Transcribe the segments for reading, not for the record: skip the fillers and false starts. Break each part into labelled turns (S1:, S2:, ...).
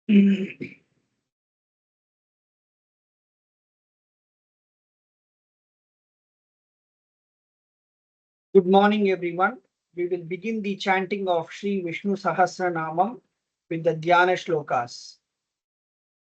S1: Good morning, everyone. We will begin the chanting of Sri Vishnu Sahasranamam with the Dhyana Shlokas.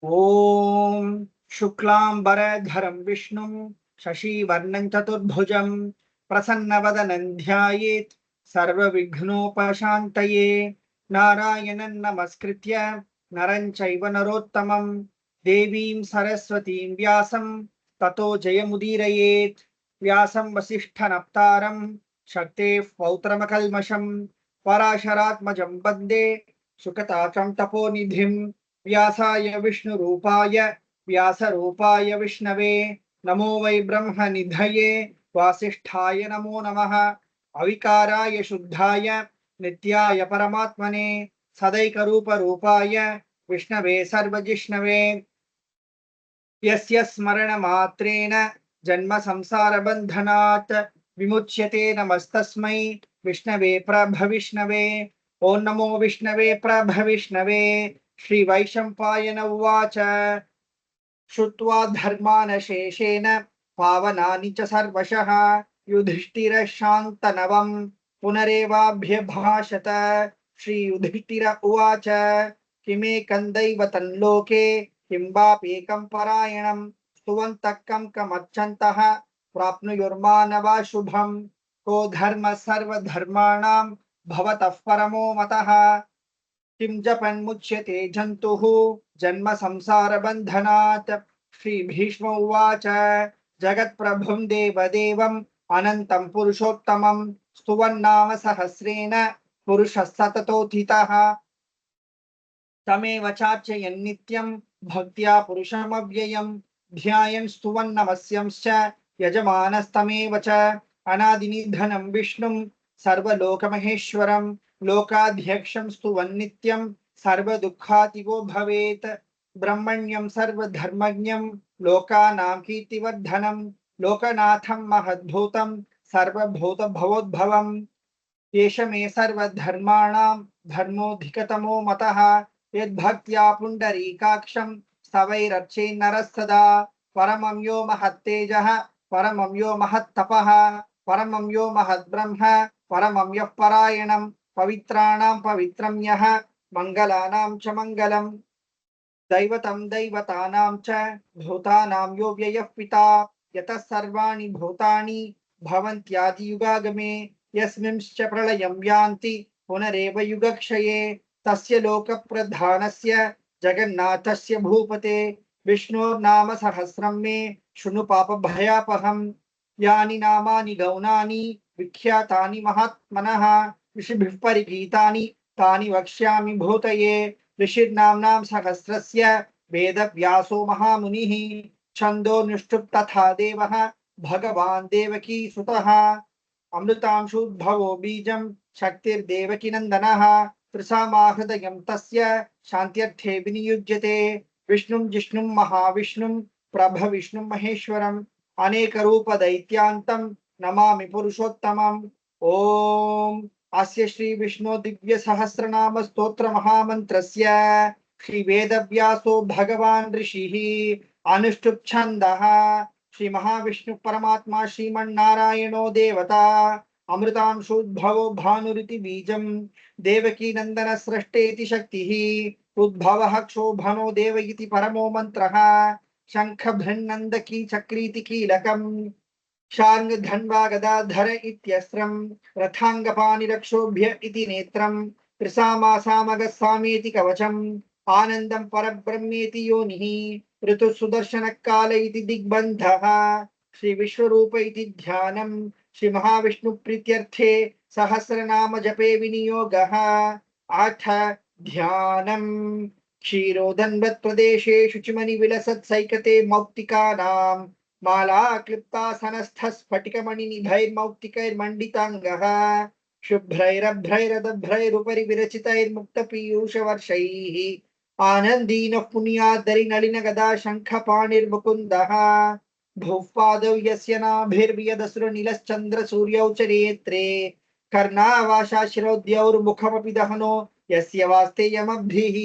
S1: Om Shuklam Bharadharam Vishnum Shashi Varnam Chaturbhujam Prasanna Dhyayet Sarva Vighnopashantaye Narayanan Namaskritya Naran Chaiva Narottamam Devim Saraswatim Vyasam Tato Jayamudirayet Vyasam Vasishthanaptaram Shakte Pautramakalmasham Parasharatmajam Bande Sukatacham Taponidhim व्यासाय विष्णुरूपाय व्यासरूपाय विष्णवे नमो वै ब्रह्मनिधये वासिष्ठाय नमो नमः अविकाराय शुद्धाय नित्याय परमात्मने सदैकरूपरूपाय विष्णवे सर्वजिष्णवे यस्य स्मरणमात्रेण जन्म संसारबन्धनात् विमुच्यते नमस्तस्मै विष्णवे प्रभविष्णवे ॐ नमो विष्णवे प्रभविष्णवे श्रीवैशम्पायन उवाच श्रुत्वा धर्मानशेषेण पावनानि च सर्वशः युधिष्ठिरः शान्तनवम् पुनरेवाभ्यभाषत श्रीयुधिष्ठिर उवाच किमेकं दैव तन्लोके किं वाप्येकं परायणं स्तुवन्तः कं कमर्चन्तः प्राप्नुयुर्मानवा शुभम् को धर्मः सर्वधर्माणां भवतः परमो मतः किं जपन्मुच्यते जन्तुः जन्म संसारबन्धनात् श्रीभीष्म उवाच जगत्प्रभुं देवदेवम् अनन्तं पुरुषोत्तमं स्तुवन्नाम सहस्रेण पुरुषः सततोत्थितः तमेव चार्चयन् नित्यं भक्त्या पुरुषमव्ययम् ध्यायन् स्तुवन् नमस्यंश्च यजमानस्तमेव च अनादिनिधनं विष्णुं सर्वलोकमहेश्वरं लोकाध्यक्षं स्तुवन् नित्यं सर्वदुःखातिगो भवेत् ब्रह्मण्यं सर्वधर्मज्ञं लोकानां कीर्तिवर्धनं लोकनाथं महद्भूतं सर्वभूतभवोद्भवम् एष मे सर्वधर्माणां धर्मोऽधिकतमो मतः यद्भक्त्या पुण्डरीकाक्षं स्तवैरर्चे नरः सदा परमं यो महत्तेजः परमं यो महत्तपः परमं यो महद्ब्रह्म परमं यः परायणं पवित्राणां पवित्रं यः मङ्गलानां च मङ्गलम् दैवतं दैवतानां च भूतानां यो व्ययः पिता यतः सर्वाणि भूतानि भवन्त्यादियुगागमे यस्मिंश्च प्रलयं यान्ति पुनरेव युगक्षये तस्य लोकप्रधानस्य जगन्नाथस्य भूपते विष्णोर्नाम सहस्रं मे शृणु पापभयापहम् यानि नामानि गौणानि विख्यातानि महात्मनः ऋषिभिः परिगीतानि तानि वक्ष्यामि भूतये ऋषिर्नाम्नां सहस्रस्य वेदव्यासो महामुनिः छन्दोनुष्टुप् तथा देवः भगवान् देवकी सुतः अमृतांशुद्भवो बीजं शक्तिर्देवकीनन्दनः त्रिसामाहृदयं तस्य शान्त्यर्थे विनियुज्यते विष्णुं जिष्णुं महाविष्णुं प्रभविष्णुं महेश्वरम् अनेकरूपदैत्यान्तं नमामि पुरुषोत्तमम् ॐ अस्य श्री विष्णु दिव्य सहस्रनाम स्तोत्र महामन्त्रस्य श्री वेदव्यासो भगवान् ऋषिः अनुष्टुप् छन्दः श्री महाविष्णु परमात्मा श्रीमन्नारायणो देवता अमृतांशोद्भवो भानुरिति बीजं देवकी नंदन सृष्टेति शक्तिः उद्भवः क्षोभनो देव इति परमो मन्त्रः शंख भृन्नन्दकी चक्रीति कीलकम् शार्ङ्ग धन्वा गदाधर इत्यस्त्रं रथाङ्गपाणिरक्षोभ्य इति नेत्रं त्रिसामासामगस्सामेति कवचम् आनन्दं परब्रह्मेति योनिः ऋतुः सुदर्शनकाल इति दिग्बन्धः श्री विश्वरूप इति ध्यानं श्री महाविष्णु प्रीत्यर्थे सहस्रनाम जपे विनियोगः आठ ध्यानं क्षीरोदन्वत् प्रदेशे शुचिमणि विलसत् सैकते मौक्तिकानां माला क्लिप्तासनस्थस्फटिकमणिनिभैर्मौक्तिकैर्मण्डिताङ्गः शुभ्रैरभ्रैरदभ्रैरुपरि विरचितैर्मुक्तपीयूषवर्षैः आनन्दीनः पुण्यादरिनलिनगदा शङ्खपाणिर्मुकुन्दः भुः पादौ यस्य नाभिर्वियदसुरनिलश्चन्द्रसूर्यौ च नेत्रे कर्णावाशाशिरोद्यौर्मुखमपि दहनो यस्य वास्ते यमभिः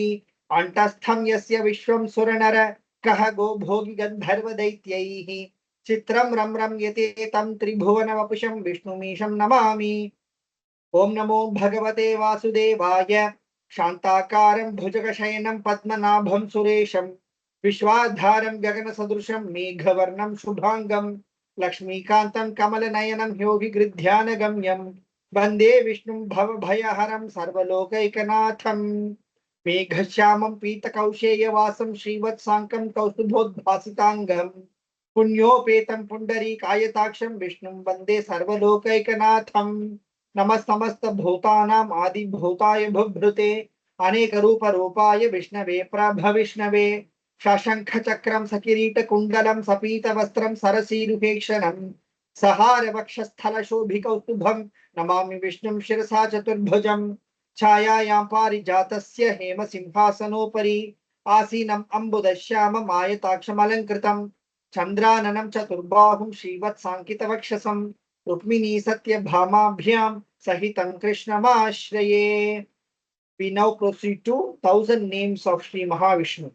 S1: अंतस्थं यस्य विश्वं सुरनर कह गो भोगी गंधर्व दैत्यैः चित्रं रम रम यते तं त्रिभुवन वपुषं विष्णुमीशं नमामि। ओम नमो भगवते वासुदेवाय शांताकारं भुजगशयनं पद्मनाभं सुरेशं विश्वाधारं गगनसदृशं मेघवर्णं शुभांगं लक्ष्मीकान्तं कमलनयनं योगिगृध्यानगम्यं वन्दे विष्णुं भवभयहरं सर्वलोकैकनाथं मेघश्यामं पीतकौशेयवासं श्रीवत्साङ्कं कौस्तुभोद्भासिताङ्गं पुण्योपेतं पुण्डरीकायताक्षं विष्णुं वन्दे सर्वलोकैकनाथं नमः समस्त भूतानां आदि भूताय भुभृते अनेक रूप रूपाय विष्णवे प्रभविष्णवे शशंख चक्रम सकिरीट कुंडलम सपीत वस्त्रम सरसीरुहेक्षणम सहार वक्षस्थल शोभिकौस्तुभम नमामि विष्णुं शिरसा चतुर्भुजं छायायां पारिजातस्य हेम सिंहासनोपरि आसीनम् अम्बुदश्यामम् आयताक्षमलङ्कृतं चन्द्राननं चतुर्बाहुं श्रीवत्साङ्कितवक्षसं रुक्मिणी सत्यभामाभ्यां सहितं कृष्णमाश्रये। We now proceed to 1000 names of Sri Mahavishnu.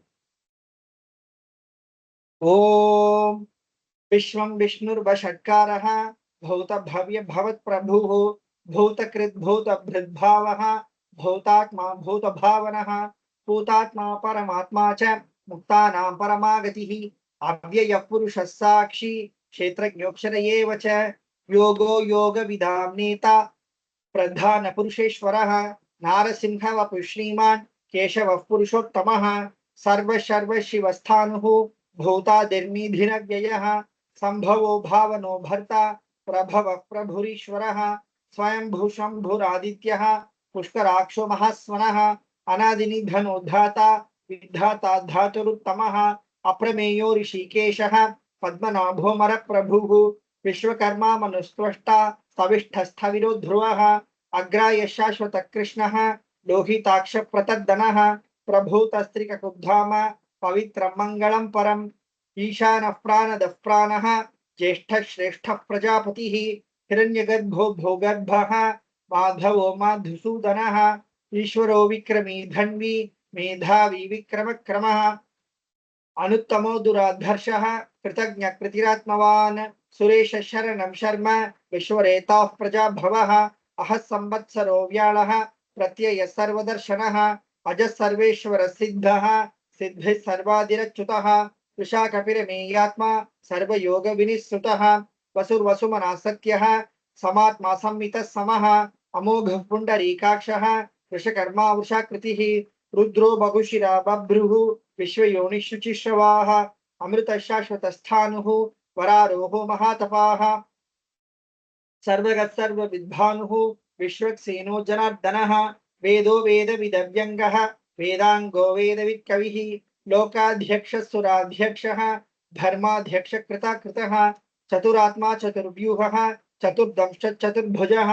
S1: Om विश्वं विष्णुर्वषट्कारः भूत भव्य भवत् प्रभुः भूतकृत् भूत भृद्भावः भूतात्मा भूत भावनः भूतात्मा परमात्मा च मुक्तानां परमागतिः अव्ययः पुरुषः साक्षी क्षेत्रज्ञोऽक्षर एव च योगो योगविदां नेता प्रधान पुरुषेश्वरः नारसिंह वपुः श्रीमान् केशवः पुरुषोत्तमः सर्व सर्व शिवस्थानुः भूतादिर्निधिरव्ययः संभवो भावनो भर्ता प्रभव प्रभुरीश्वरः स्वयंभू शंभुरादित्यः पुष्कराक्षो महास्वनः अनादिनिधनोद्धाता विधाता धातुरुत्तमः अप्रमेयो ऋषिकेशः पद्मनाभोमर प्रभुः विश्वकर्मा मनुस्त्वष्टा सविष्ठस्थविरो ध्रुवः अग्राय शाश्वत कृष्णः लोहिताक्ष प्रतद्दनः प्रभूतस्त्रिककुब्धाम पवित्रं मङ्गलं परम् ईशानः प्राणदः प्राणः ज्येष्ठः श्रेष्ठः प्रजापतिः हिरण्यगर्भो भोगर्भः माधवो माधुसूदनः ईश्वरो विक्रमी धन्वी मेधावी विक्रमक्रमः अनुत्तमो दुराधर्षः कृतज्ञ कृतिरात्मवान् सुरेश शरणं शर्म विश्वरेताः प्रजा भवः अह संवत्सरो व्याळः प्रत्यय सर्वदर्शनः अज सर्वेश्वर सिद्धः सिद्धिः सर्वादिरच्युतः वृषाकपिरमेयात्मा सर्वयोग विनिःसृतः वसुर्वसुमना सत्यः समात्मा संमितः समः अमोघः पुण्डरीकाक्षः वृषकर्मा वृषाकृतिः रुद्रो बहुशिरा बभ्रुः विश्वयोनिशुचिश्रवाः अमृत शाश्वत स्थानुः वरारोहो महातपाः सर्वगत सर्वविद्भानुः विश्वक्सेनो जनार्दनः वेदो वेदविदव्यङ्गः वेदाङ्गो वेदवित्कविः लोकाध्यक्ष सुराध्यक्षः धर्माध्यक्ष कृताकृतः चतुरात्मा चतुर्व्यूहः चतुर्दंश चतुर्भुजः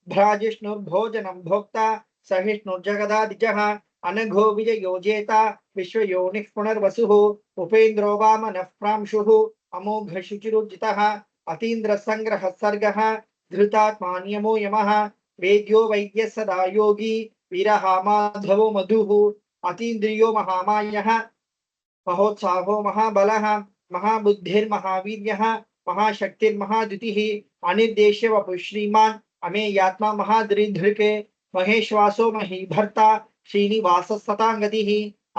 S1: भ्राजिष्णुर्भोजनं भोक्ता सहिष्णुर्जगदादिजः अनघो विजयोजेता विश्वयोनिः पुनर्वसुः उपेन्द्रो वामनः प्रांशुः अमोघ शुचिरुजितः अतीन्द्र संग्रह सर्गः धृतात्मा नियमो यमः वेद्यो वैद्य सदा योगी वीरः माधवो मधुः अतीन्द्रियो महामायः महोत्साहो महाबलः महाबुद्धिर्महावीर्यः महाशक्तिर्महाद्युतिः अनिर्देश्य वपुः श्रीमान् अमेयात्मा महादृधृके महेश्वासो महीभर्ता श्रीनिवासः सताङ्गतिः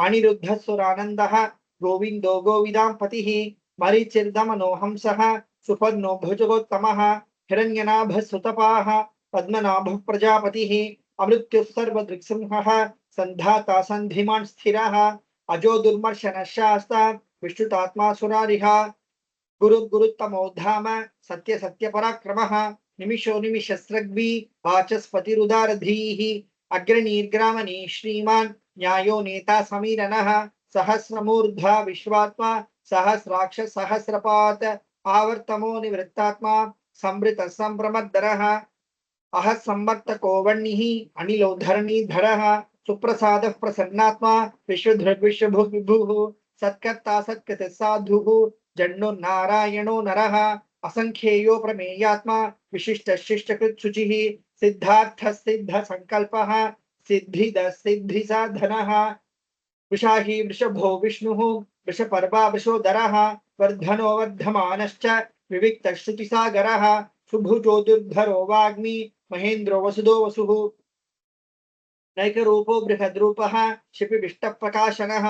S1: अनिरुद्धः सुरानन्दः गोविन्दो गोविदां पतिः मरीचिर्दमनो हंसः सुपर्णो भुजगोत्तमः हिरण्यनाभः सुतपाः पद्मनाभः प्रजापतिः अमृत्युः सर्वदृक्सिंहः सन्धाता सन्धिमान् स्थिरः अजो दुर्मर्शनः शास्ता विष्णुतात्मा सुरारिः गुरुत्तमो धाम सत्य सत्य पराक्रमः निमिषो निमिषस्रग्वी वाचस्पतिरुदारधीः अग्रणीर्ग्रामणी श्रीमान् न्यायो नेता समीरनः सहस्रमूर्धा विश्वात्मा सहस्राक्ष सहस्रपात आवर्तमो निवृत्तात्मा संवृत संभ्रमद्दरः अह संवर्तको वह्निः अनिलो धरणीधरः सुप्रसादः प्रसन्नात्मा विश्वधृग्विश्वभुः विभुः सत्कर्ता सत्कृतः साधुः जन्नो नारायणो नरः असंख्येयो प्रमेयात्मा विशिष्ट शिष्टकृत् शुचिः सिद्धार्थ सिद्ध संकल्पः सिद्धिद सिद्धि साधनः वृषाही वृषभो विष्णुः वृषपर्वा वृषोदरः वर्धनो वर्धमानश्च विविक्तश्रुतिसागरः सुभुजो दुर्धरो वाग्मी महेन्द्रो वसुदो वसुः नैकरूपो बृहद्रूपः शिपिविष्टप्रकाशनः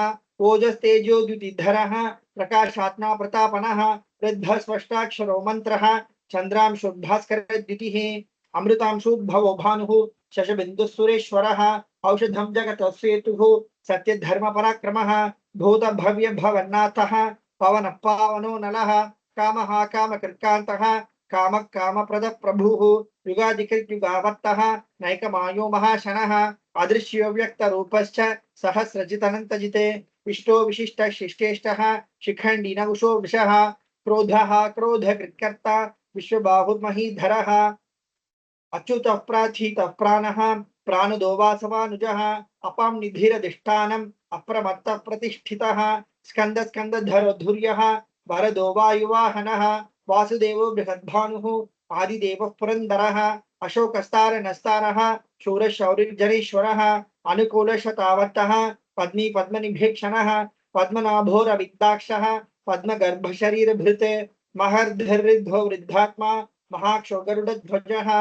S1: ओजस्तेजोद्युतिधरः प्रकाशात्मा प्रतापनः वृद्धः स्पष्टाक्षरो मन्त्रः चन्द्रांशुर्भास्करद्युतिः अमृतांशुद्भवो भानुः शशबिन्दुः सुरेश्वरः औषधं जगतसेतुः सत्यधर्मपराक्रमः भूतभव्यभवन्नाथः पवनः पावनो नलः कामः कामकृत्कान्तः कामः कामप्रदः प्रभुः युगादिकृत्युगावर्तः नैकमायो महाशनः अदृश्यो व्यक्तरूपश्च सहस्रजितनन्तजिते इष्टो विशिष्टः शिष्टेष्टः शिखण्डी नकुशो वृषः क्रोधः क्रोधकृत्कर्ता विश्वबाहुर्महीधरः अच्युतः प्राचीतः प्राणः प्राणदो वासवानुजः अपां निधिरधिष्ठानम् अप्रमत्तः प्रतिष्ठितः स्कन्द स्कन्दधरो धुर्यः वरदो वायुवाहनः वासुदेवो बृहद्भानुः आदिदेवः पुरन्दरः अशोकस्तारनस्तारः शूरशौर्यजनेश्वरः अनुकूलशतावर्तः पद्मी पद्मनिभीक्षणः पद्मनाभोरविद्दाक्षः पद्मगर्भशरीरभृत् महर्धरिद्धो वृद्धात्मा महाक्षो गरुडध्वजः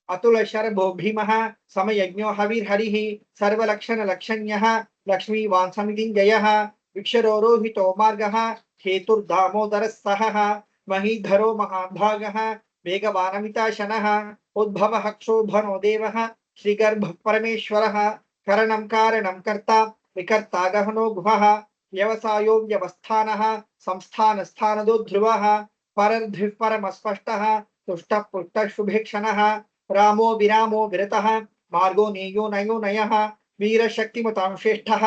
S1: अतुल शरभो भीमः समयज्ञो हविर्हरिः सर्वलक्षणलक्षण्यः लक्ष्मीवान् समितिञ्जयः विक्षरोरोहितो मार्गः हेतुर्दामोदरः सहः महीधरो महाभागः वेगवानमिताशनः उद्भवः क्षोभनो देवः श्रीगर्भः परमेश्वरः करणं कारणं कर्ता विकर्ता गहनो गुहः व्यवसायो व्यवस्थानः संस्थानस्थानदो ध्रुवः परर्धिः परमस्पष्टः तुष्टः पुष्टः शुभेक्षणः रामो विरामो विरतः मार्गो नेयो नयो नयः वीरशक्तिमतां श्रेष्ठः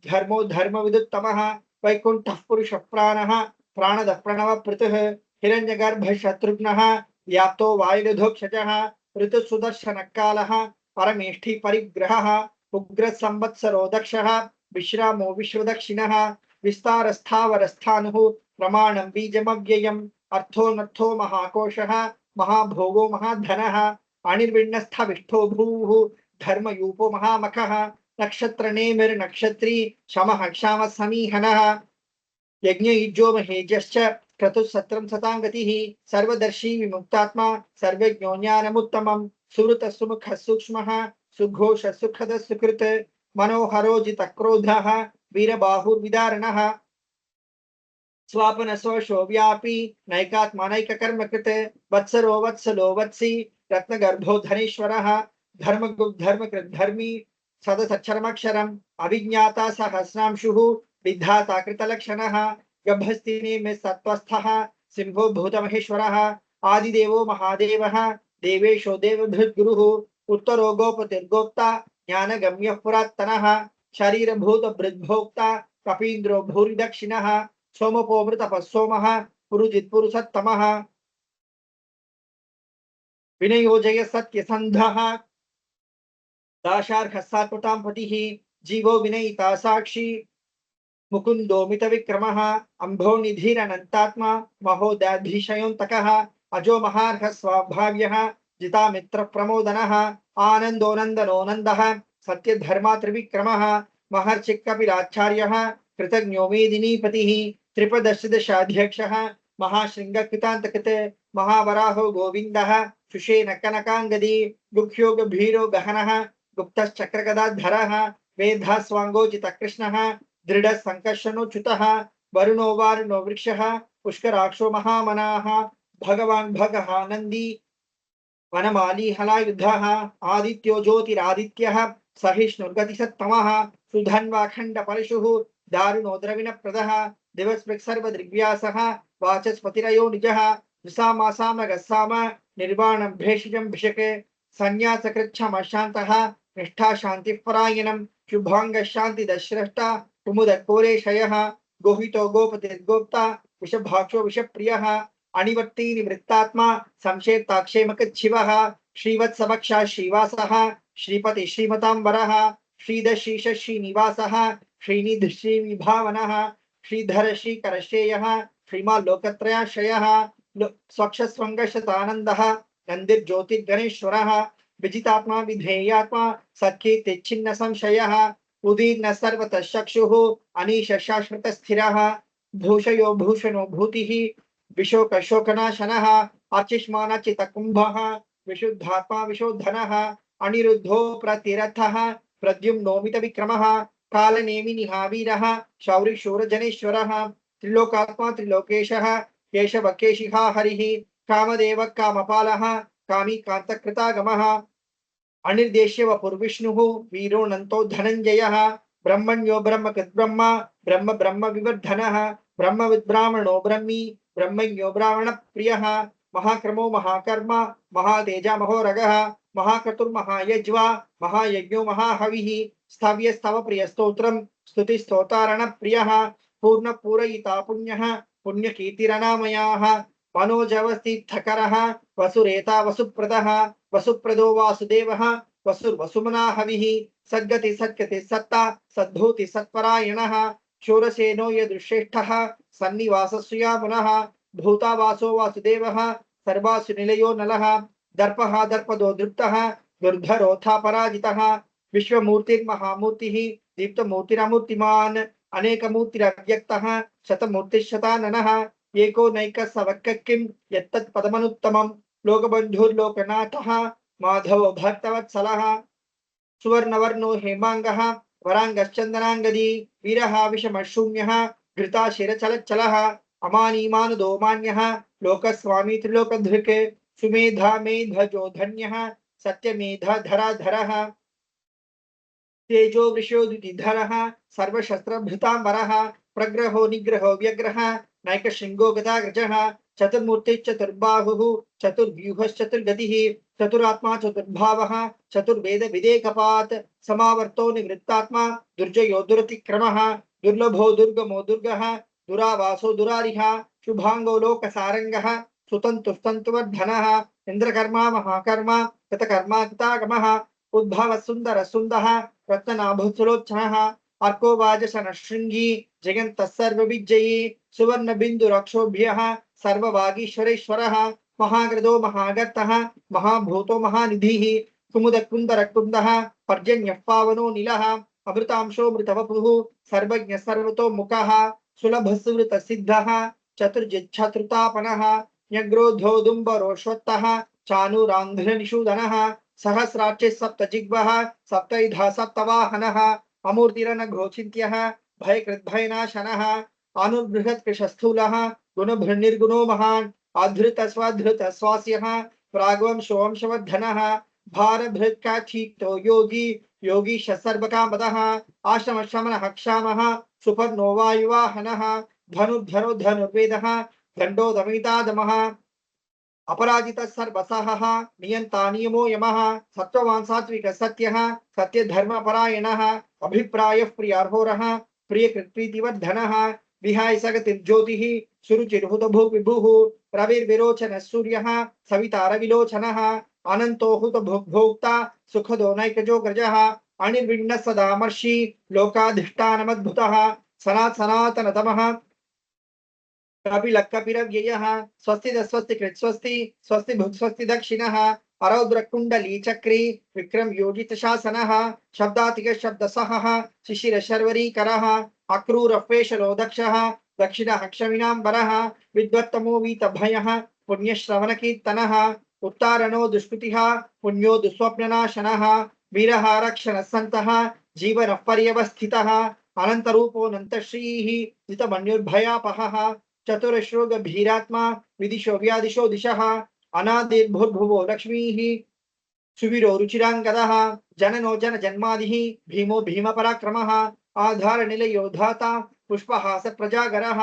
S1: धर्मो धर्मविदुत्तमः वैकुण्ठः पुरुषप्राणः प्राणदः प्रणवपृतः हिरण्यगर्भः शत्रुघ्नः व्याप्तो वायुधोक्षजः ऋतुसुदर्शनकालः परमेष्ठी परिग्रहः उग्रसंवत्सरो दक्षः विश्रामो विश्वदक्षिणः विस्तारस्थावरस्थानुः प्रमाणं बीजमव्ययम् अर्थोऽनर्थो महाकोशः महाभोगो महाधनः अनिर्विण्णस्थविष्ठो भूः धर्मयूपो महामखः नक्षत्रनेमिर्नक्षत्री शमः क्षामः समीहनः यज्ञयुजो महेजश्च क्रतुः सताङ्गतिः सर्वदर्शी विमुक्तात्मा सर्वज्ञो ज्ञानमुत्तमम् सुहृतः सुमुखः सूक्ष्मः सुघोषः सुखदः सुकृत् मनोहरोजितक्रोधः वीरबाहुर्विदारणः स्वापनसोषो व्यापी नैकात्मानैककर्मकृत् वत्सरो वत्सलो वत्सी रत्नगर्भो धनेश्वरः धर्मकृद्धर्मी सदसक्षरमक्षरम् अभिज्ञाता सहस्रांशुः विधाता कृतलक्षणः गभस्तिने में सत्वस्थः सिंहो भूतमहेश्वरः आदिदेवो महादेवः देवेशो देवभृद्गुरुः उत्तरो गोपतिर्गोप्ता ज्ञानगम्यः पुरात्तनः शरीरभूतभृद्भोक्ता कपीन्द्रो भूरिदक्षिणः सोमपोमृतपः सोमः पुरुजित्पुरुषोत्तमः विनयोजय सत्यसन्धः दाशार्हसात्वतां पतिः जीवो विनयिता साक्षी मुकुंदो मित विक्रमः अंभो निधिरनंतात्मा महोदयाधीशयोन्तकः अजो महार्ह स्वाभाव्यः जिता मित्र प्रमोदनः आनंदो नंदनो नंदः सत्य धर्मा त्रिविक्रमः महर्षिकपिलाचार्यः कृतज्ञो मेदिनीपतिः त्रिपदशदशाध्यक्षः महाशृंगकृतान्तकृत महावराहो गोविंदः सुषेण कनकांगदी गुह्यो गभीरो गहनः गुप्तश्चक्रगदाधरः वेधास्वांगोचित कृष्णः दृढ़ संकर्षणोच्युतः वरुणो वारुणो वृक्षः पुष्कराक्षो महामनाः भगवान् भगः नंदी वनमाली हलायुधः आदित्यो ज्योतिरादित्यः सहिष्णुर्गतिसत्तमः सुधन्वाखण्ड परशुः दारुणो द्रविणप्रदः दिवस्पृक्सर्वदृग्व्यासः वाचस्पतिरयो निजः विसामासामगस्साम निर्वाणं भेषजं भिषके संन्यासकृच्छम शान्तः निष्ठा शान्तिः परायणं शुभांग शांति दश्रेष्ठा कुमुद कोरेशयः गोहितो गोपतिर्गोप्ता विषभाक्षो विषप्रियः अणिवर्ती निवृत्तात्मा संक्षेप्ताक्षेमकच्छिवः श्रीवत्सवक्षा श्रीवासः श्रीपति श्रीमतांबरः श्रीदशीष श्रीनिवासः श्रीनिधि श्रीविभावनः श्रीधर श्रीकरश्रेयः श्रीमान् लोकत्रयाश्रयः स्वक्षस्वङ्गशतानन्दः नन्दिर्ज्योतिर्गणेश्वरः विजितात्मा विधेयात्मा सख्ये तिच्छिन्न संशयः उदीर्न सर्वतः चक्षुः अनीश शाश्वत स्थिरः भूषयो भूषणो भूतिः विशोक शोकनाशनः अर्चिष्मानचित कुंभः विशुद्धात्मा विशोधनः अनिरुद्धो प्रतिरथः प्रद्युम्नोमित विक्रमः कालनेमि निहावीरः शौरि शूरजनेश्वरः त्रिलोकात्मा त्रिलोकेशः केशव केशिहा हरिः कामदेव कामपालः कामी कांतकृतागमः अनिर्देश्य वपुर्विष्णुः वीरोऽनन्तो धनञ्जयः ब्रह्मण्यो ब्रह्मकृद्ब्रह्म ब्रह्म ब्रह्म विवर्धनः ब्रह्मविद्ब्राह्मणो ब्रह्मी ब्रह्मज्ञो ब्राह्मण प्रियः महाक्रमो महाकर्म महातेजा महोरगः महाक्रतुर्महायज्वा महायज्ञो महाहविः स्तव्य स्तव प्रिय स्तोत्रम स्तुति स्तोतारण प्रियः पूर्ण पूरयिता पुण्यः पुण्यकीर्तिरनामयाः मनोजवस्थितकरः वसुरेता वसुप्रदः वसुप्रदो वासुदेवः वसुर्वसुमना हविः सद्गति सत्कति सत्ता सद्भूति सत्परायणः शूरसेनो यदुश्रेष्ठः सन्निवासस्यामुनः भूतावासो वासुदेवः सर्वासु निलयो नलः दर्पः दर्पदो दृप्तः दुर्धरोथा पराजितः विश्वमूर्तिर्महामूर्तिः दीप्तमूर्तिरमूर्तिमान् अनेकमूर्तिरव्यक्तः शतमूर्तिशताननः एको नैकः सवक्किं यत्तत् पदमनुत्तमम् लोकबन्धुर्लोकनाथः माधवो भक्तवत्सलः सुवर्णवर्णो हेमांगः वरांगश्चंदनांगदी वीरः विषमशून्यः घृता शिरचलच्चलः अमानीमानुदो मान्यः लोकस्वामी त्रिलोकधृक् सुमेधा मेधजो धन्यः सत्यमेधधराधरः तेजो वृषोदितिधरः सर्वशस्त्रभृतांबरः प्रग्रहो निग्रहो व्यग्रः नैकशृंगो गदाग्रजः चतुर्मूर्तिश्चतुर्बाहुः चतुर्व्यूहश्चतुर्गतिः चतुरात्मा चतुर्भावः चतुर्वेद विदेकपात् समावर्तो निवृत्तात्मा दुर्जयो दुरतिक्रमः दुर्लभो दुर्गमो दुर्गः दुरावासो दुरारिः शुभांगो लोकसारंगः सुतन्तुस्तन्तुवर्धनः इंद्रकर्मा महाकर्मा कृतकर्मा कृतागमः उद्भव सुंदर सुंदः रत्ननाभसुलोचनः अर्को वाजसन शृंगी जगन्तः सर्वविजयी सुवर्ण बिंदु रक्षोभ्यः सर्ववागीश्वरेश्वरः महाग्रदो महागर्तः महाभूतो महानिधिः कुमुद कुंदर कुंदः पर्जन्यः पावनो नीलः अमृतांशो मृतवपुः सर्वज्ञ सर्वतो मुखः सुलभ सुवृत सिद्धः चतुर्जिच्छत्रुतापनः न्यग्रोधोदुम्बरोश्वत्तः चानुरान्ध्रनिषूदनः सहस्राक्षे सप्तजिह्वः सप्तैधा सप्तवाहनः अमूर्तिरनघोचिन्त्यः भयकृद्भयनाशनः अनुबृहत्कृशस्थूलः गुणभृन्निर्गुणो महान् आधृतस्वाधृतस्वास्यः प्राग्वंशोऽंशवर्धनः भारभृत्काचितो योगी योगीश सर्वकामदः आश्रमशमनः क्षामः सुपर्णो वायुवाहनः धनुर्धरो धनुर्वेदः दण्डो दमितादमः अपराजित सर्वसहः नियंता नियमो यमः सत्ववान् सात्विक सत्यः सत्य धर्म परायणः अभिप्रायः प्रियार्होरः प्रियकृत्प्रीतिवर्धनः विहाय सगतिर्ज्योतिः सुरुचिर्हुतभुक् विभुः रविर्विरोचनः सूर्यः सवितारविलोचनः अनन्तो हुतभुग्भोक्ता सुखदो नैकजो ग्रजः अनिर्विण्णः सदामर्षि लोकाधिष्ठानमद्भुतः सनातनतमः कपिलकपिरव्ययः स्वस्ति स्वस्ति कृत् स्वस्ति स्वस्ति भुक् स्वस्ति दक्षिणः अरौद्र कुंडली चक्री विक्रम योगित शासनः शब्दातिक शब्दसहः शिशिर शर्वरीकरः अक्रूर फेशलो दक्षः दक्षिणः क्षमिनाम्बरः विद्वत्तमो वीतभयः पुण्यश्रवण कीर्तनः उत्तारणो दुष्कृतिः पुण्यो दुःस्वप्ननाशनः वीरः रक्षण सन्तः जीवन पर्यवस्थितः अनन्तरूपोऽनन्तश्रीः जितमन्युर्भयापहः चतुरश्रो गभीरात्मा विदिशो व्यादिशो दिशः अनादिर्भुर्भुवो लक्ष्मीः सुवीरो रुचिरांगदः जननो जन जन्मादिः भीमो भीम पराक्रमः आधार निलयो धाता पुष्पहास प्रजागरः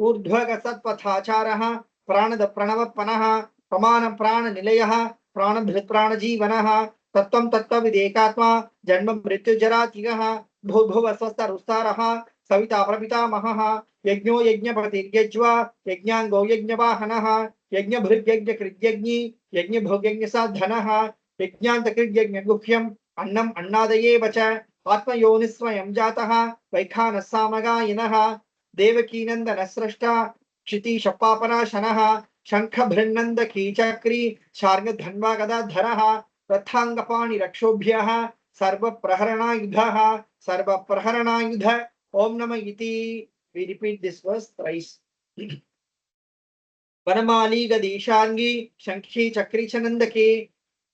S1: ऊर्ध्वग सत्पथाचारः प्राणद प्रणवपनः प्रमाण प्राण निलयः प्राणभृत् प्राण जीवनः तत्त्वं तत्त्वविदेकात्मा जन्म मृत्युजरातिगः भूर्भुव स्वस्तरुस्तारः सविता प्रपितामहः यज्ञो यज्ञपतिर्यज्वा यज्ञांगो यज्ञवाहनः यज्ञभृग्यज्ञकृत्यज्ञी यज्ञभोग्यज्ञसाधनः यज्ञान्तकृत्यज्ञगुह्यम् अन्नम् अन्नादयेव च आत्मयोनिस्वयं जातः वैखानः सामगायिनः देवकीनन्दनः स्रष्टा क्षितिशपापनाशनः शङ्खभृन्नन्दकीचक्री शार्ङ्गधन्वा गदाधरः रथाङ्गपाणिरक्षोभ्यः सर्वप्रहरणायुधः सर्व प्रहरणायुध ओम नमः इति. We repeat this verse thrice. वनमाली गदीशांगी शंखी चक्री चनंदके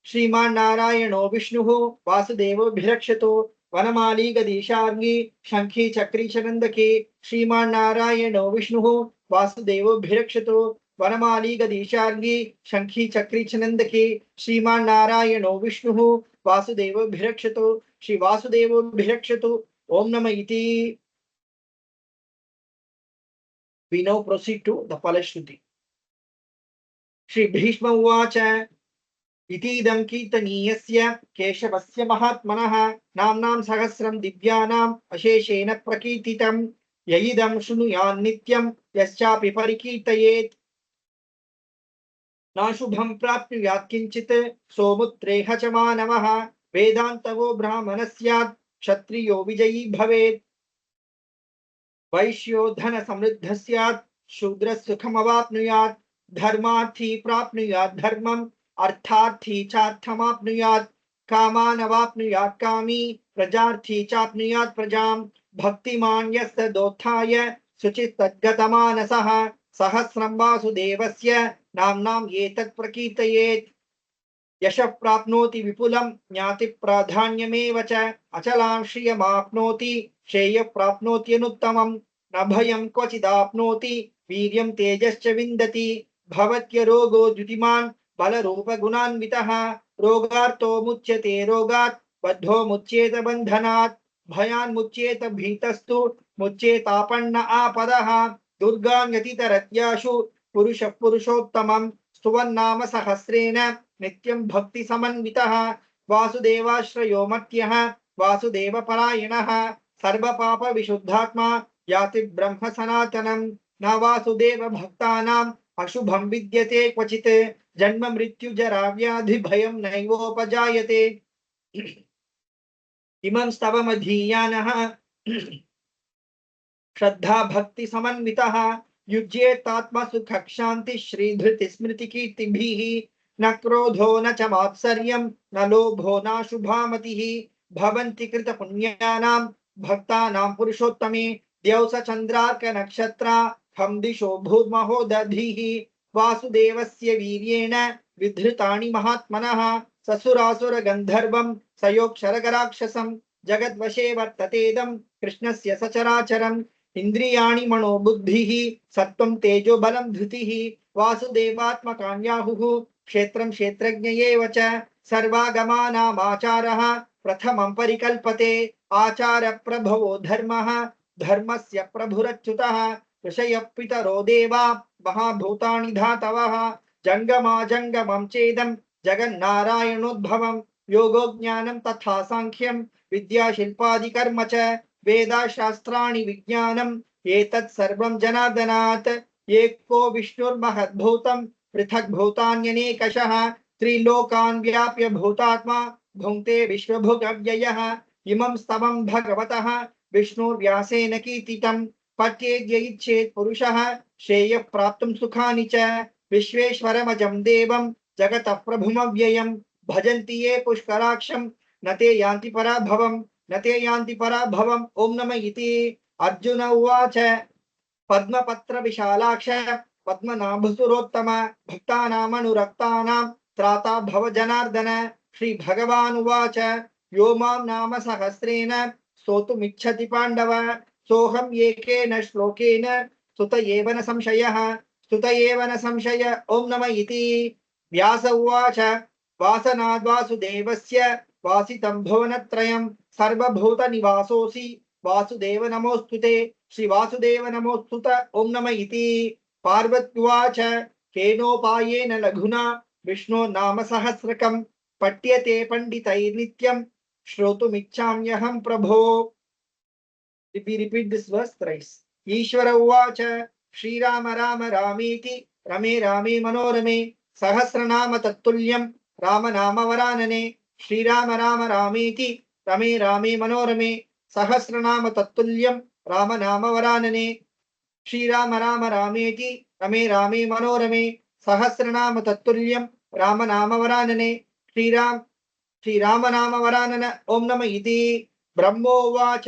S1: श्रीमान नारायणो विष्णुः वासुदेवोभिरक्षतो. वनमाली गदीशांगी शंखी चक्री चनंदके श्रीमान नारायणो विष्णुः वासुदेवोभिरक्षतो. वनमाली गदीशांगी शंखी चक्री चनंदके श्रीमान नारायणो विष्णुः वासुदेवोभिरक्षतो. श्री वासुदेवोभिरक्षतो. ओम नमः इति. We now proceed to the Palashruti. Shri Bhishma उवाच इतीदं कीर्तनीयस्य केशवस्य महात्मनः नाम्नां सहस्रं दिव्यानाम् अशेषेण प्रकीर्तितं यइदं शृणुयान् नित्यं यश्चापि परिकीर्तयेत् नाशुभं प्राप्नुयात् किञ्चित् सोमुत्रेह च मानवः वेदान्तवो ब्राह्मणः स्यात् क्षत्रियो विजयी भवेत् वैश्यो धन समृद्धः स्यात् शूद्रः सुखमवाप्नुयात् धर्मार्थी प्राप्नुयात् धर्मम् अर्थार्थी चार्थमाप्नुयात् कामानवाप्नुयात् कामी प्रजार्थी चाप्नुयात् प्रजां भक्तिमान् यस्तदोत्थाय शुचिस्तद्गतमानसः सहस्रं वासुदेवस्य नाम्नाम् एतत् प्रकीर्तयेत् यशः प्राप्नोति विपुलं ज्ञाति प्राधान्यमेव च अचलां श्रियमाप्नोति श्रेयः प्राप्नोत्यनुत्तमं न भयं क्वचिदाप्नोति वीर्यं तेजश्च विन्दति भवत्य रोगो द्युतिमान् बलरूपगुणान्वितः रोगार्तो मुच्यते रोगात् बद्धो मुच्येत बन्धनात् भयान् मुच्येत भीतस्तु मुच्येतापन्न आपदः दुर्गान्यतितरत्याशु पुरुषः पुरुषोत्तमं स्तुवन्नाम सहस्रेण नित्यं भक्ति समन्वितः वासुदेवाश्रयो मत्यः वासुदेवपरायणः सर्वपाप विशुद्धात्मा याति ब्रह्म सनातनं न वासुदेव भक्तानाम् अशुभं विद्यते क्वचित् जन्म मृत्यु जरा व्याधि भयं नैवोपजायते इमं स्तवमधीयानः श्रद्धा भक्ति समन्वितः युज्येतात्मा सुख शांति श्रीधृति स्मृति कीर्तिभिः न क्रोधो न च मात्सर्यं न लोभो न शुभामतिः भवन्ति कृत पुण्यानां भक्तानां पुरुषोत्तमे द्यौस चन्द्रार्क नक्षत्रा खं दिशो भूर्महो दधिः वासुदेवस्य वीर्येण विधृतानि महात्मनः ससुरासुर गन्धर्वं सयोक्षरगराक्षसं जगद्वशे वर्ततेदं कृष्णस्य सचराचरम् इंद्रियाणि मनो बुद्धिः सत्त्वं तेजो बलं धृतिः वासुदेवात्मकान्याहुः क्षेत्रं क्षेत्रज्ञ एव च सर्वागमानामाचारः प्रथमं परिकल्पते आचार प्रभवो धर्मः धर्मस्य प्रभुरच्युतः ऋषयः पितरो देवा महाभूतानि धातवः जंगमा जंगमं चेदं जगन्नारायणोद्भवं योगो ज्ञानं तथा सांख्यं विद्या शिल्पादि कर्म च वेदा शास्त्राणि विज्ञानम् एतत् सर्वं जनार्दनात् एको विष्णुर्महद्भूतं पृथक् भूतान्यनेकशः त्रिलोकान् व्याप्य भूतात्मा भुङ्क्ते विश्वभुगव्ययः इमं स्तवं भगवतः विष्णुर्व्यासेन कीर्तितं पठ्येद्य इच्छेत् पुरुषः श्रेयः प्राप्तुं सुखानि च विश्वेश्वरमजं देवं जगतः प्रभुमव्ययं भजन्ति ये पुष्कराक्षं न ते यान्ति पराभवम् न ते यान्ति पराभवम्. ओम नमः इति. अर्जुन उवाच पद्मपत्र विशालाक्ष पद्मनाभसुरोत्तम भक्तानामनुरक्तानां त्राता भव जनार्दन. श्री भगवान् उवाच यो मां नाम सहस्रेण स्तोतुमिच्छति पाण्डव सोऽहम् एकेन श्लोकेन स्तुत एव न संशयः स्तुत एव न संशय. ओम नमः इति. व्यास उवाच वासनाद्वासुदेवस्य वासितं भुवनत्रयं सर्वभूत निवासोऽसि वासुदेव नमोस्तुते. श्री वासुदेव नमोस्तुत. ओम नमः इति. पार्वत्युवाच केनोपायेन लघुना विष्णो नाम सहस्रकं पठ्यते पंडितैर्नित्यं श्रोतुमिच्छाम्यहं प्रभो. We repeat this verse thrice. ईश्वर उवाच श्रीराम राम रामेति रमे रामे मनोरमे सहस्रनाम तत्तुल्यं राम नाम वरानने. श्रीराम राम रामेति रमे रामे मनोरमे सहस्रनाम तत्तुल्यं राम नाम वरानने. श्रीराम राम रामेति रमे रामे मनोरमे सहस्रनाम तत्तुल्यं राम नाम वरानने. श्रीराम नाम वरानन. ओम नमः इति. ब्रह्मोवाच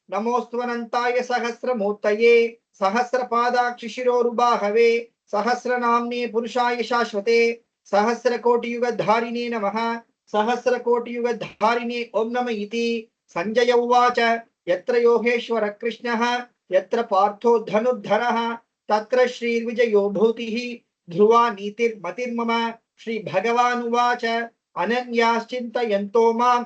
S1: नमोऽस्त्वनन्ताय सहस्रमूर्तये सहस्रपादाक्षिशिरोरुबाहवे सहस्रनाम्ने पुरुषाय शाश्वते सहस्रकोटियुगधारिणे नमः सहस्रकोटियुगधारिणे ॐ नमः इति। संजय उवाच यत्र योगेश्वर कृष्णः यत्र पार्थो धनुर्धरः तत्र श्रीर्विजयो भूतिः ध्रुवा नीतिर्मतिर्मम। श्रीभगवानुवाच अनन्याश्चिन्तयन्तो मां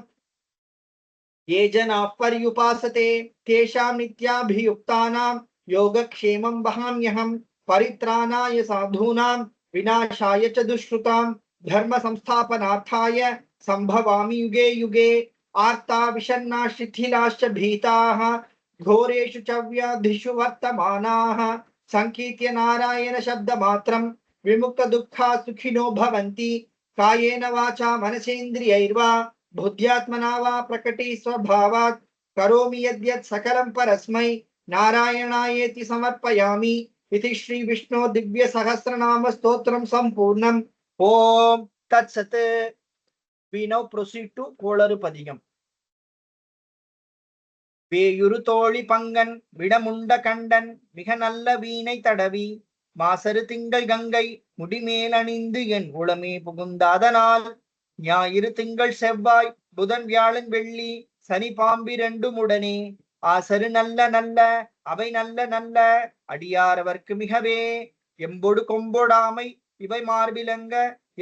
S1: ये जनाः पर्युपासते तेषां नित्याभियुक्तानां योगक्षेमं वहाम्यहं। परित्राणाय साधूनां विनाशाय च दुष्कृतां धर्म संस्थापनार्थाय संभवामि युगे युगे। आर्ता विषण्णा शिथिलाश्च भीताः घोरेषु च व्याधिषु वर्तमानाः संकीर्त्य नारायण शब्दमात्रं विमुक्तदुःखा सुखिनो भवन्ति। कायेन वाचा मनसेन्द्रियैर्वा बुद्ध्यात्मना वा प्रकटी स्वभावात् करोमि यद्यत् सकलं परस्मै नारायणायेति समर्पयामि। इति श्री विष्णु दिव्य सहस्रनाम स्तोत्रम संपूर्णम। ओम तत्सत्। We now proceed to Kolarupadiyam. வேயுரு தோழி பங்கன் விடமுண்ட கண்டன் மிக நல்ல வீணை தடவி மாசரு திங்கள் கங்கை முடிமேல் அணிந்து என் உளமே புகுந்தாதனால் ஞாயிறு திங்கள் செவ்வாய் புதன் வியாழன் வெள்ளி சனி பாம்பிரண்டும் உடனே ஆசரு நல்ல நல்ல அவை நல்ல நல்ல அடியாரவர்க்கு மிகவே எம்பொடு கொம்பொடாமை இவை மார்பிலங்க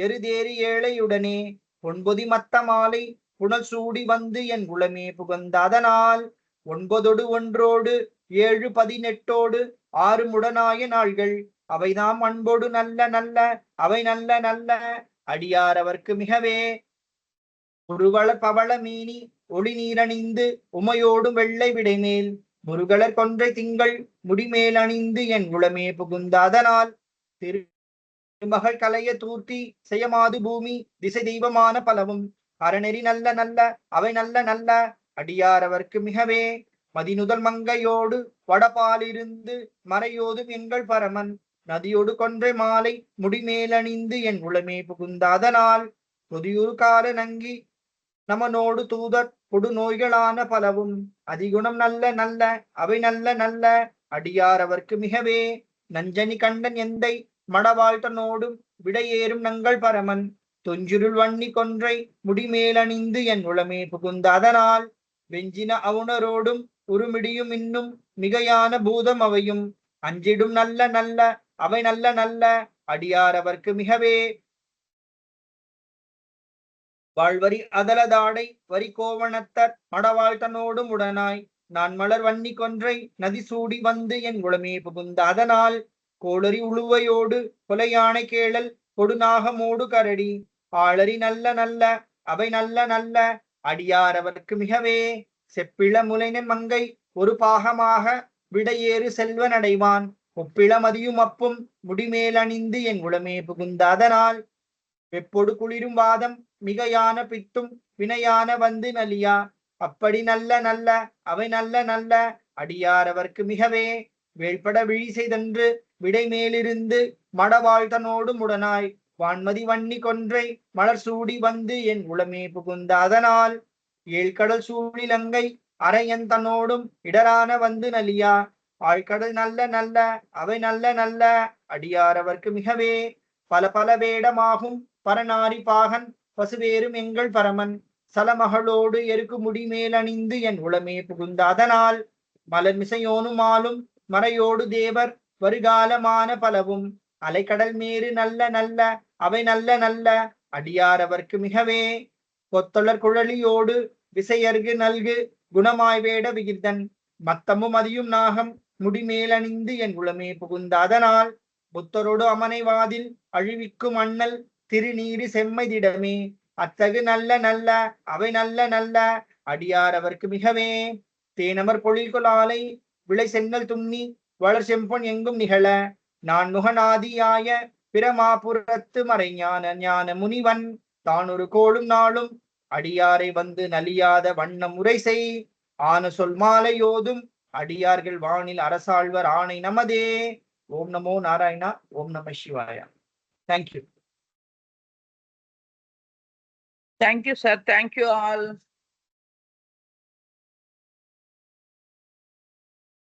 S1: எருதேறி ஏழையுடனே பொன்பொதி மத்த மாலை புனல் சூடி வந்து என் உளமே புகுந்தாதனால் 9 ஒன்றோடு 7 18 6 முடனாய நாள்கள் அவைதாம் அன்போடு நல்ல நல்ல அவை நல்ல நல்ல அடியாரவர்க்கு மிகவே முருகல பவள மீனி ஒளி நீரணிந்து உமையோடு வெள்ளை விடைமேல் முருகலர் கொன்றை திங்கள் முடிமேல் அணிந்து என் உளமே புகுந்தாதனால் திருமகள் கலைய தூர்த்தி செய்யமாது பூமி திசை தெய்வமான பலவும் அறநெறி நல்ல நல்ல அவை நல்ல நல்ல அடியாரவர்க்கு மிகவே மதிநுதல் மங்கையோடு வடபாலிருந்து மறையோதும் எங்கள் பரமன் நதியோடு கொன்றை மாலை முடிமேலணிந்து என் உளமே புகுந்தாதனால் பொதியுறு கால நங்கி நமனோடு தூதர் கொடு நோய்களான பலவும் அதிகுணம் நல்ல நல்ல அவை நல்ல நல்ல அடியாரவர்க்கு மிகவே நஞ்சனி கண்டன் எந்தை மடவாழ்த்தனோடும் விடையேறும் நங்கள் பரமன் தொஞ்சுருள் வன்னி கொன்றை முடிமேலணிந்து என் உளமே புகுந்தாதனால் வெஞ்சின அவுணரோடும் உருமிடியும் இன்னும் மிகையான பூதம் அவையும் அஞ்சிடும் நல்ல நல்ல அவை நல்ல நல்ல அடியாரவர்க்கு மிகவே வாழ்வரி அதலதாடை வரி கோவணத்தர் மடவாழ்த்தனோடும் உடனாய் நான் மலர் வன்னி கொன்றை நதி சூடி வந்து என் உளமே புகுந்தாதனால் கோளரி உழுவையோடு கொலையானை கேளல் கொடுநாகமோடு கரடி ஆளரி நல்ல நல்ல அவை நல்ல நல்ல அடியாரவர்க்கு மிகவே செப்பிள முலைனன் மங்கை ஒரு பாகமாக விடையேறு செல்வன் அடைவான் ஒப்பிள மதியும் அப்பும் முடிமேல் அணிந்து என் உளமே புகுந்தாதனால் வெப்பொடு குளிரும் வாதம் மிகையான பித்தும் வினையான வந்து நலியா அப்படி நல்ல நல்ல அவை நல்ல நல்ல அடியாரவர்க்கு மிகவே வேள்பட விழி செய்தன்று விடை மேலிருந்து மடவாழ்த்தனோடும் உடனாய் வான்மதி வன்னி கொன்றை மலர் சூடி வந்து என் உளமே புகுந்தாதனால் ஏழ்கடல் சூழிலங்கை அரையன் தன்னோடும் இடரான வந்து நலியா ஆழ்கடல் நல்ல நல்ல அவை நல்ல நல்ல அடியாரவர்க்கு மிகவே பல பல வேடமாகும் பரநாரி பாகன் பசுவேறும் எங்கள் பரமன் சலமகளோடு எருக்கு முடிமேல் அணிந்து என் உளமே புகுந்தாதனால் மலர் மிசையோனுமாலும் மறையோடு தேவர் வருகாலமான பலவும் அலைக்கடல் மேறு நல்ல நல்ல அவை நல்ல நல்ல அடியாரவர்க்கு மிகவே கொத்தொழர் குழலியோடு விசையர்கு நல்கு குணமாய் வேட விகிர்தன் மத்தமும் அதியும் நாகம் முடிமேலணிந்து என் உளமே புகுந்தாதனால் புத்தரோடு அமனை வாதில் அழிவிக்கும் அண்ணல் திருநீரி செம்மைதிடமே அத்தகு நல்ல நல்ல அவை நல்ல நல்ல அடியாரவர்க்கு மிகவே தேனமர் பொழில்கொலாலை விளை சென்னல் துண்ணி வளர் செம்பொன் எங்கும் நிகழ நான் முகநாதியாய பிரமாபுரத்து மறைஞான ஞான முனிவன் தான் ஒரு கோளும் நாளும் அடியாரை வந்து நலியாத வண்ணம் முறை செய் ஆன சொல் மாலையோதும் அடியார்கள் வானில் அரசாழ்வர் ஆணை நமதே. ஓம் நமோ நாராயணா. ஓம் நம சிவாயா. Thank you.
S2: Thank you, sir. Thank you all.